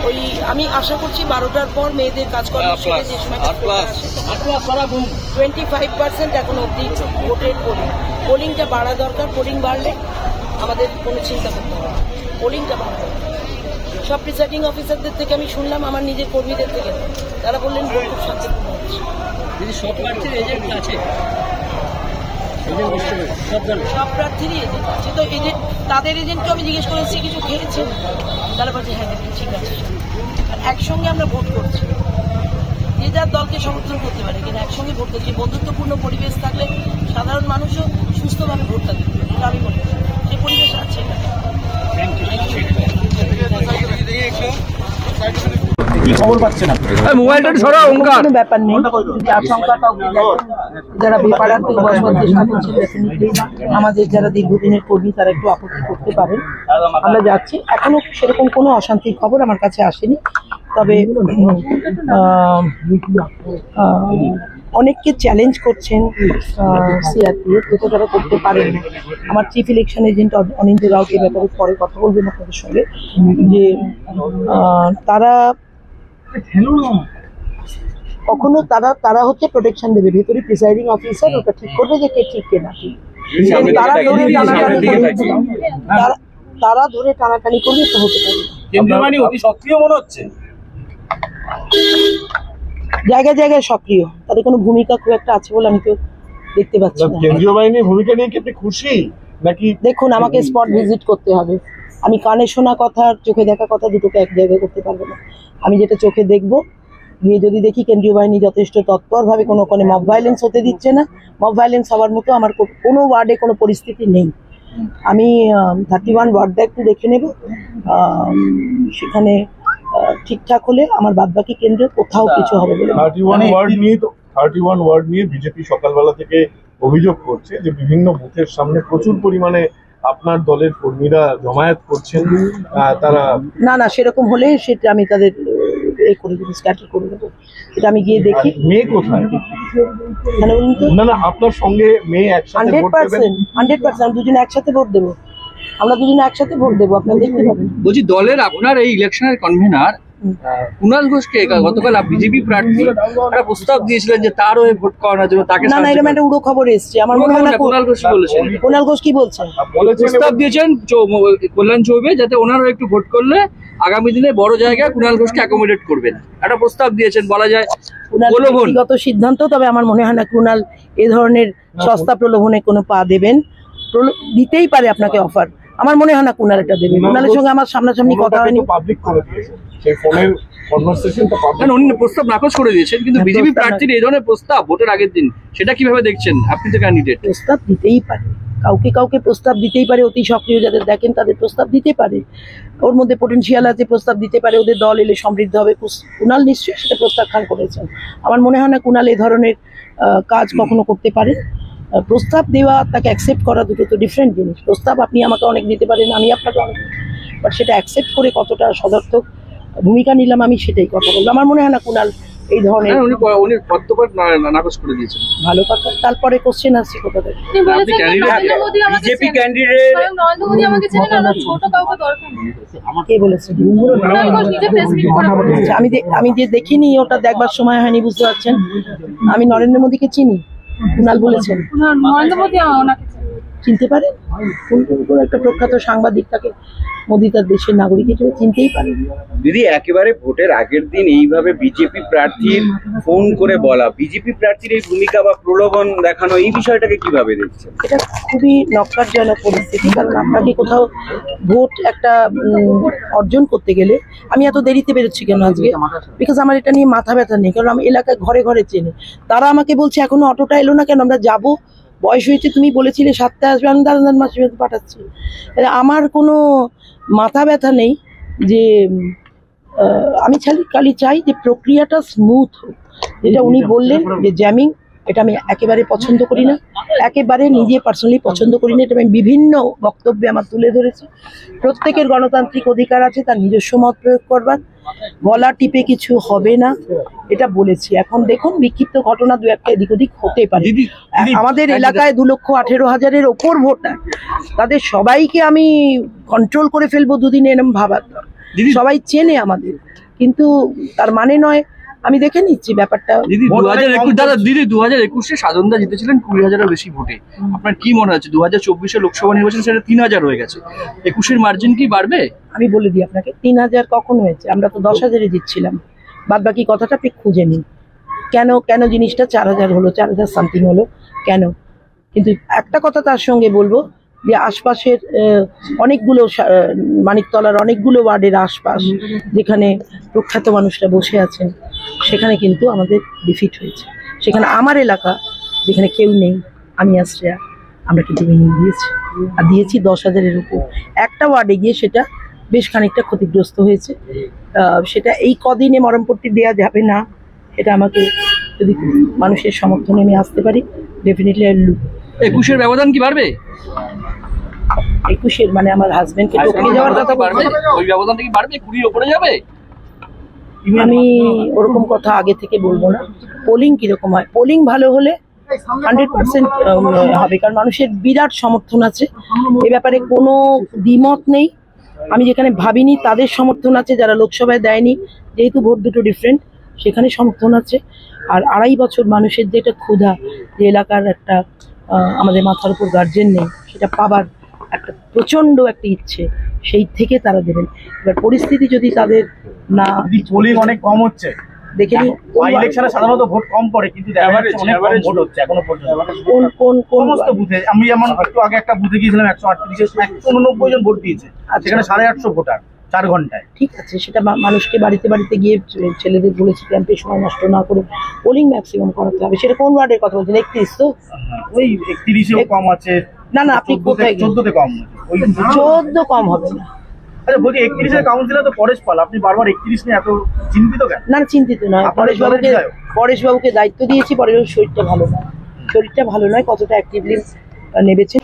ওই আমি আশা করছি 12টার পর মেয়েদের কাজকর্ম শেষে যে সময় 25% এখন অবধি ভোটের পোলিংটা বাড়া দরকার। পোলিং বাড়লে আমাদের কোনো চিন্তা করতে হবে, পোলিংটা বাড়া দরকার। সব প্রিসাইডিং অফিসারদের থেকে আমি শুনলাম, আমার নিজের কর্মীদের থেকে, তারা বললেন ভোট খুব শান্তিপূর্ণ হচ্ছে। সব প্রার্থীরই এজেন্ট আছে, তো এজেন্ট, তাদের এজেন্টকে আমি জিজ্ঞেস করেছি কিছু খেয়েছে, তারা বলছে হ্যাঁ ঠিক আছে। আর একসঙ্গে আমরা ভোট করছি, যে যার দলকে সমর্থন করতে পারে, কিন্তু একসঙ্গে ভোট করছি। বন্ধুত্বপূর্ণ পরিবেশ থাকলে সাধারণ মানুষও সুস্থভাবে ভোটটা দিতে পারে, এটা আমি মনে করি সেই পরিবেশ আছে। ব্যাপার নেই, যারা বেপারাত্মক বসবাসের সাথে আমাদের যারা দীর্ঘদিনের কর্মী তারা একটু আপত্তি করতে পারেন, আমরা যাচ্ছি। এখনো সেরকম কোনো অশান্তির খবর আমার কাছে আসেনি, তবে অনেককে চ্যালেঞ্জ করছেন সিআরপিএফ, যেটা তারা করতে পারেন না। আমার চিফ ইলেকশন এজেন্ট অনিন্দ্য রাউত এ ব্যাপারে পরে কথা বলবেন আপনাদের সঙ্গে, যে তারা কখনো তারা হচ্ছে প্রোটেকশন দেবে, ভেতরে প্রিসাইডিং অফিসার ওটা ঠিক করবে যে কে ঠিক কে না ঠিক। তারা ধরে টানাটানি করবে তো হতে পারে। সক্রিয় মনে হচ্ছে, জায়গায় জায়গায় সক্রিয়, তাদের কোনো ভূমিকা খুব একটা আছে বলে আমি তো দেখতে পাচ্ছি না। কেন্দ্রীয় বাহিনীর ভূমিকা নিয়ে কি আপনি খুশি নাকি? দেখুন, আমাকে স্পট ভিজিট করতে হবে। আমি কানে শোনা কথা আর চোখে দেখা কথা দুটোকে এক জায়গায় করতে পারবো না। আমি যেটা চোখে দেখবো, গিয়ে যদি দেখি কেন্দ্রীয় বাহিনী যথেষ্ট তৎপরভাবে কোনো মব ভায়োলেন্স হতে দিচ্ছে না, মব ভায়োলেন্স হওয়ার মতো আমার কোনো ওয়ার্ডে কোনো পরিস্থিতি নেই। আমি 31 ওয়ার্ডটা একটু দেখে নেব, সেখানে ঠিকঠাক হলে আমার বাদবাকি কেন্দ্রে কোথাও কিছু হবে বলে। 31 ওয়ার্ড নিয়ে বিজেপি সকালবেলা থেকে অভিযোগ করছে যে বিভিন্ন বুথের সামনে প্রচুর পরিমাণে আপনার দলের কর্মীরা জমায়েত করছেন। তারা না সেরকম হলে সেটা আমি তাদের করে দেবো, স্ক্যাটার করে দেবো। এটা আমি গিয়ে দেখি। মেয়ে কোথায়? না আপনার সঙ্গে মেয়ে একসাথে 100% দুজনে একসাথে ভোট দেবো, আমরা দুজনে একসাথে ভোট দেবো, আপনারা দেখতে পাবেন। বলছি, দলের আপনার এই ইলেকশনের কনভেনার কুণাল ঘোষকে গতকাল বিজেপি প্রার্থী একটা প্রস্তাব দিয়েছিলেন যে তার হয়ে ভোট করানোর জন্য, তাকে না এরকম একটা উড়ো খবর এসছে, আমার মনে হয় না কুণাল ঘোষ বলেছেন। কুণাল ঘোষ কি বলছেন? প্রস্তাব দিয়েছেন কল্যাণ চৌবে, যাতে ওনারও একটু ভোট করলে আগামী দিনে বড় জায়গায় কুণাল ঘোষকে অ্যাকোমোডেট করবেন, একটা প্রস্তাব দিয়েছেন। বলা যায় ব্যক্তিগত সিদ্ধান্ত, তবে আমার মনে হয় না কুণাল এ ধরনের সস্তা প্রলোভনে কোনো পা দেবেন। দিতেই পারে আপনাকে অফার, আমার মনে হয় না কুণাল এটা দেবে। কুণালের সঙ্গে আমার সামনাসামনি কথা হয়নি। প্রস্তাব নাকচ করে দিয়েছেন, কিন্তু বিজেপি প্রার্থীর এই ধরনের প্রস্তাব ভোটের আগের দিন, সেটা কিভাবে দেখছেন? আপনি তো ক্যান্ডিডেট। প্রস্তাব দিতেই পারে, কাউকে প্রস্তাব দিতেই পারে। অতি সক্রিয় যাদের দেখেন তাদের প্রস্তাব দিতে পারে, ওর মধ্যে পোটেনশিয়াল আছে, প্রস্তাব দিতে পারে। ওদের দল এলে সমৃদ্ধ হবে। কুণাল নিশ্চয়ই সেটা প্রত্যাখ্যান করেছেন। আমার মনে হয় না কুণাল এই ধরনের কাজ কখনো করতে পারে। প্রস্তাব দেওয়া, তাকে অ্যাকসেপ্ট করা, দুটো তো ডিফারেন্ট জিনিস। প্রস্তাব আপনি আমাকে অনেক দিতে পারেন, আমি আপনাকে অনেক, বাট সেটা অ্যাকসেপ্ট করে কতটা সদর্থক ভূমিকা নিলাম আমি সেটাই কথা বলবো। আমার মনে হয় না কুণাল এই ধরনের নাকচ করে দিয়েছেন। ভালো কথা। তারপরে কোশ্চেন আসছে কোথা থেকে? বিজেপি ক্যান্ডিডেট কে বলেছে? আমি যে দেখিনি, ওটা দেখবার সময় হয়নি, বুঝতে পারছেন। আমি নরেন্দ্র মোদীকে চিনি, কুণাল বলেছেন চিনতে পারে? কোন একটা প্রখ্যাত সাংবাদিক, তাকে মোদী তার দেশের নাগরিক হিসেবে চিনতেই পারে। দিদি, একেবারে ভোটের আগের দিন এইভাবে বিজেপি প্রার্থীর ফোন করে বলা, বিজেপি প্রার্থীর এই ভূমিকা বা প্রলোভন দেখানো, এই বিষয়টাকে কিভাবে দেখছেন? এটা খুবই নক্কারজনক পরিস্থিতি, কারণ আপনাকে কোথাও ভোট একটা অর্জন করতে গেলে, আমি এত দেরিতে বেরোচ্ছি কেন আজকে, বিকজ আমার এটা নিয়ে মাথা ব্যথা নেই, কারণ আমি এলাকায় ঘরে ঘরে চেনে। তারা আমাকে বলছে এখনো অটোটা এলো না কেন, আমরা যাবো, বয়স হয়েছে, তুমি বলেছিলে 7টায় আসবে, আমি দাদা মাসে পাঠাচ্ছি। আমার কোনো মাথা ব্যথা নেই যে আমি খালি চাই যে প্রক্রিয়াটা স্মুথ হোক। যেটা উনি বললেন যে জ্যামিং, এটা আমি একেবারে পছন্দ করি না, একেবারে নিজে পার্সোনালি পছন্দ করি না। এটা আমি বিভিন্ন বক্তব্যে আমার তুলে ধরেছি। প্রত্যেকের গণতান্ত্রিক অধিকার আছে তার নিজস্ব মত প্রয়োগ করবার, গলা টিপে কিছু হবে না, এটা বলেছি। এখন দেখুন, বিক্ষিপ্ত ঘটনা দু একটা এদিক ওদিক হতে পারে। আমাদের এলাকায় 2,18,000-এর ওপর ভোটার, তাদের সবাইকে আমি কন্ট্রোল করে ফেলবো দুদিনে, এরকম ভাবার, সবাই চেনে আমাদের। কিন্তু তার মানে নয়, আমি দেখে নিচ্ছি ব্যাপারটা। দিদি 2021 দাদা দিদি 2021-এ সাধনদা জিতেছিলেন 20,000-এর বেশি ভোটে। আপনার কি মনে হচ্ছে 2024-এ লোকসভা নির্বাচন সেটা 3,000 হয়ে গেছে, 21-এর মার্জিন কি বাড়বে? আমি বলে দিই আপনাকে, 3,000 কখন হয়েছে? আমরা তো 10,000-এ জিতছিলাম। বাদ বাকি কথাটা আপনি খুঁজে নিন, কেন জিনিসটা 4,000 হলো, 4,000 সামথিং হলো কেন। কিন্তু একটা কথা তার সঙ্গে বলবো যে আশপাশের অনেকগুলো মানিকতলার অনেকগুলো ওয়ার্ডের আশপাশ যেখানে প্রখ্যাত মানুষরা বসে আছেন, সেখানে কিন্তু আমাদের ডিফিট হয়েছে। সেখানে আমার এলাকা যেখানে কেউ নেই, আমি আশ্রয়া, আমরা কিন্তু উইনিং দিয়েছি, আর দিয়েছি 10,000-এর উপর। একটা ওয়ার্ডে গিয়ে সেটা বেশ খানিকটা ক্ষতিগ্রস্ত হয়েছে। সেটা এই কদিনে মরমপট্টি দেওয়া যাবে না, এটা আমাকে যদি মানুষের সমর্থনে আমি আসতে পারি, ডেফিনেটলি আই লুক। 21-এর ব্যবধান কি বাড়বে? 21-এর মানে আমার হাজবেন্ডকে টপকে যাওয়ার কথা বাড়বে, ওই ব্যবধানটা কি বাড়বে, 20-র উপরে যাবে? আমি ওরকম কথা আগে থেকে বলবো না। পোলিং কিরকম হয়, পোলিং ভালো হলে 100% হবে, কারণ মানুষের বিরাট সমর্থন আছে এ ব্যাপারে, কোনো দ্বিমত নেই। আমি যেখানে ভাবিনি তাদের সমর্থন আছে, যারা লোকসভায় দেয়নি, যেহেতু ভোট দুটো ডিফারেন্ট, সেখানে সমর্থন আছে। আর 2.5 বছর মানুষের যে একটা ক্ষুধা, যে এলাকার একটা আমাদের মাথার উপর গার্জেন নেই, সেটা পাবার একটা প্রচন্ড একটা ইচ্ছে, সেই থেকে তারা দেবেন। এবার পরিস্থিতি যদি তাদের না, পোলিং অনেক কম হচ্ছে, দেখে নিই ইলেকশনে সাধারণত ভোট কম পড়ে, কিন্তু দেখা যাচ্ছে অনেক কম ভোট হচ্ছে এখনো পর্যন্ত। কোন সমস্ত বুথে, আমি যেমন একটু আগে একটা বুথে গিয়েছিলাম, 189 জন ভোট দিয়েছে, সেখানে 850 ভোটার 4 ঘন্টায়। ঠিক আছে, সেটা মানুষকে বাড়িতে বাড়িতে গিয়ে ছেলেদের বলেছি ক্যাম্পে সময় নষ্ট না করে পোলিং ম্যাক্সিমাম করাতে হবে। সেটা কোন ওয়ার্ডের কথা বলছেন? 31 তো? ওই 31-এও কম আছে। না আপনি কোথায়? 14-তে কম, ওই 14 কম হবে না। আচ্ছা বলছি, 31-এর কাউন্সিলর তো পরেশ পাল, আপনি বারবার 31 নিয়ে এত চিন্তিত কেন? না চিন্তিত নয়, পরেশবাবুকে দায়িত্ব দিয়েছি। পরেশবাবুর শরীরটা ভালো নয়, কতটা অ্যাক্টিভলি নেবেছে।